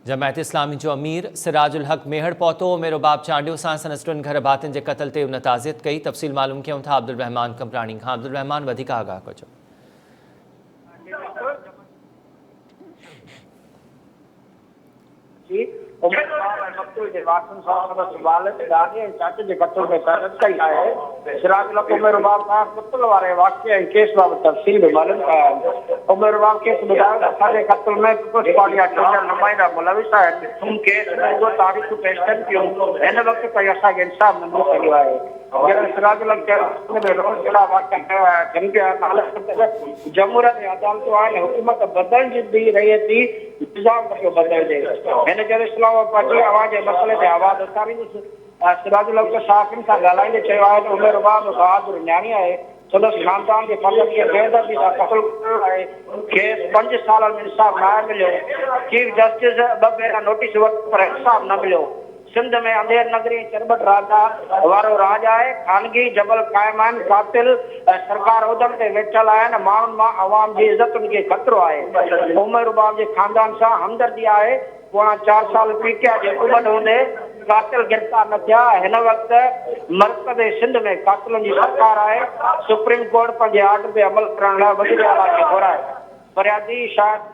जमायत इस्लामी जो अमीर सिराजुल हक मेहड़ पहुतो मेरो बाप चांडियो सां संदसि घर भातियुनि जे क़त्ल ते उन ताज़ियत कई। तफ़सील मालूम कयूं था अब्दुल रहमान कंपराणी खां। अब्दुल रहमान वधीक आगाह कजो। जमूरत अदालतूं आहिनि हुकूमत बदिलजी रहे थी निज़ाम नथो बदिलजे। हिन करे इस्लाम पार्टी आवाज़ जे मसइले ते आवाज़ उथारींदुसि। सिराजुल हक साफ़िन सां ॻाल्हाईंदे चयो आहे त उमिर बाब बहादुर न्याणी आहे। संदसि ख़ानदान जे फर्दनि खे बेदर्दी सां क़त्ल कयो आहे। खेसि 5 सालनि में इंसाफ़ न मिलियो। चीफ जस्टिस 2 भेरा नोटिस वरितो पर इंसाफ़ न मिलियो। सिंध में अंधेर नगरी चरबट राजा वारो राज आहे। खानगी जबल क़ाइम आहिनि। कातिल सरकार उहदनि ते वेठल आहिनि। माण्हुनि मां अवाम जी इज़तुनि खे ख़तरो आहे। उमिर बाब जे ख़ानदान सां हमदर्दी आहे। पोणा 4 साल पीटीआई जी हुकूमत हूंदे कातिल गिरफ़्तार न थिया। हिन वक़्तु मर्कज़ सिंध में कातिलनि जी सरकार आहे। सुप्रीम कोर्ट पंहिंजे आर्डर ते अमल करण लाइ वज़ीर आला खे घुराए। फरियादी शायदि